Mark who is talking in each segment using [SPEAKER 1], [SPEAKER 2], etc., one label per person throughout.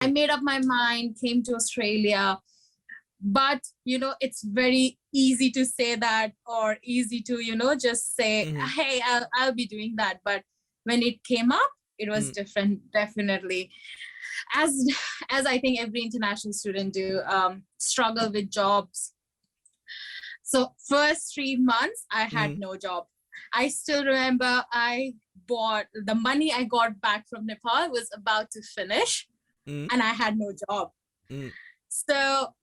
[SPEAKER 1] I made up my mind, came to Australia. But, it's very easy to say that, or easy to, just say, hey, I'll be doing that. But when it came up, it was different, definitely. As I think every international student do, struggle with jobs. So first 3 months, I had no job. I still remember the money I got back from Nepal was about to finish, and I had no job. So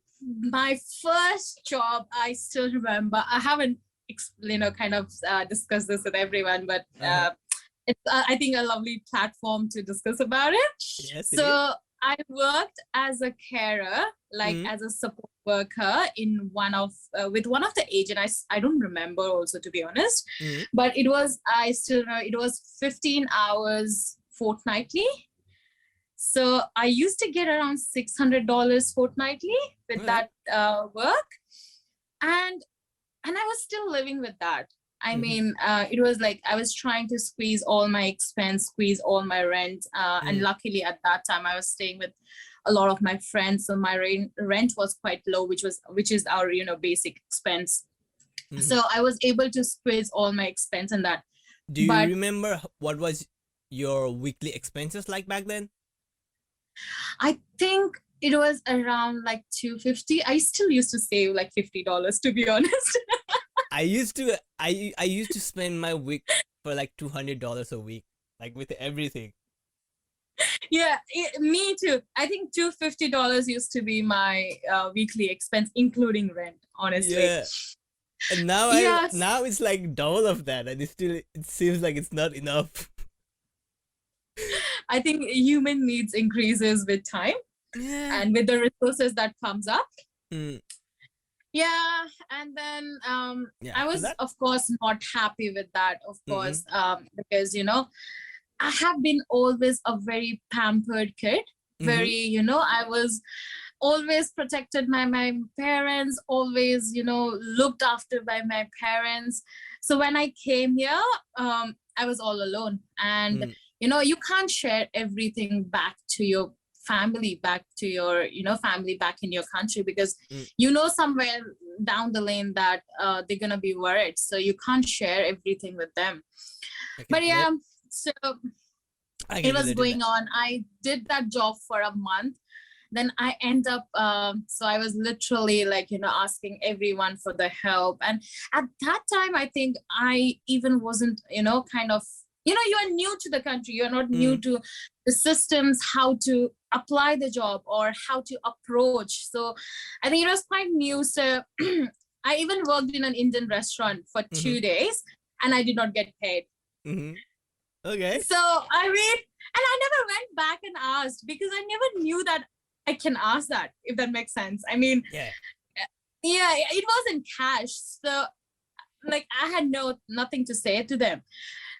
[SPEAKER 1] my first job, I still remember, I haven't, discussed this with everyone, but it's, I think, a lovely platform to discuss about it.
[SPEAKER 2] Yes,
[SPEAKER 1] so I worked as a carer, as a support worker in with one of the agents. I don't remember also, to be honest, but it was, I still know, it was 15 hours fortnightly. So I used to get around $600 fortnightly with that work. And I was still living with that. I mean, it was like I was trying to squeeze all my expense, squeeze all my rent. And luckily at that time I was staying with a lot of my friends. So my rent was quite low, which is our, basic expense. So I was able to squeeze all my expense and that.
[SPEAKER 2] Do you remember what was your weekly expenses like back then?
[SPEAKER 1] I think it was around like $250. I still used to save like $50, to be honest.
[SPEAKER 2] I used to spend my week for like $200 a week, like with everything.
[SPEAKER 1] Yeah, me too. I think $250 used to be my weekly expense, including rent, honestly.
[SPEAKER 2] Yeah. And now now it's like double of that, and it seems like it's not enough.
[SPEAKER 1] I think human needs increases with time and with the resources that comes up. Yeah, and then I was, of course, not happy with that, of course, because, I have been always a very pampered kid. Very, I was always protected by my parents, always, looked after by my parents. So when I came here, I was all alone. And, you can't share everything back to your family, back to your, family back in your country, because, somewhere down the lane that they're going to be worried. So you can't share everything with them. But yeah, so it was going on. I did that job for a month. Then I end up, so I was literally like, asking everyone for the help. And at that time, I think I even wasn't, kind of, you are new to the country. You're not new to the systems, how to apply the job or how to approach. So I think it was quite new. So I even worked in an Indian restaurant for 2 days and I did not get paid.
[SPEAKER 2] Okay.
[SPEAKER 1] So I mean, and I never went back and asked, because I never knew that I can ask that, if that makes sense. I mean, yeah, it wasn't cash. So like I had nothing to say to them.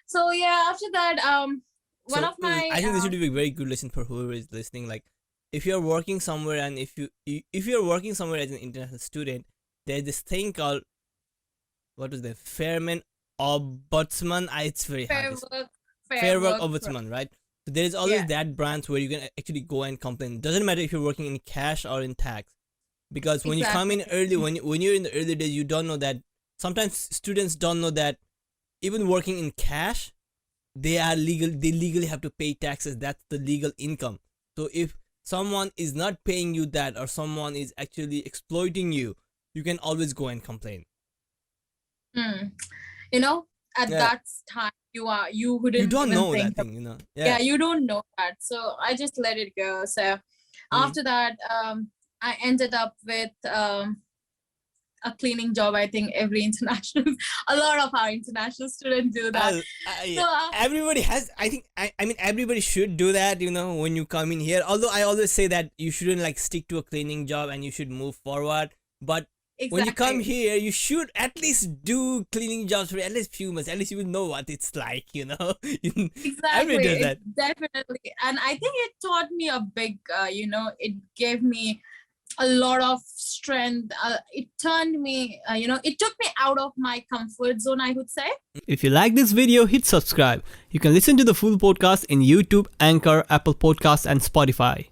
[SPEAKER 1] So yeah, after that, one of my
[SPEAKER 2] I think this would be a very good lesson for whoever is listening. Like, if you're working somewhere and if you're working somewhere as an international student, there's this thing called, what is the Fairman Ombudsman? It's very hard. Fair Work Ombudsman, right? So there is always that branch where you can actually go and complain. Doesn't matter if you're working in cash or in tax, because when you come in early, when you're in the early days, you don't know that. Sometimes students don't know that even working in cash, they legally have to pay taxes. That's the legal income. So if someone is not paying you that, or someone is actually exploiting you, you can always go and complain.
[SPEAKER 1] At that time, you
[SPEAKER 2] don't know that thing,
[SPEAKER 1] Yeah, you don't know that. So I just let it go. So after that, I ended up with a cleaning job. I think a lot of our international students do that.
[SPEAKER 2] Everybody has, I think, I mean, everybody should do that, when you come in here. Although I always say that you shouldn't like stick to a cleaning job and you should move forward. But when you come here, you should at least do cleaning jobs for at least few months. At least you will know what it's like,
[SPEAKER 1] Exactly.
[SPEAKER 2] Everybody does that.
[SPEAKER 1] Definitely. And I think it taught me a big, it gave me a lot of strength. It turned me, it took me out of my comfort zone, I would say.
[SPEAKER 2] If you like this video, hit subscribe. You can listen to the full podcast in YouTube, Anchor, Apple Podcasts, and Spotify.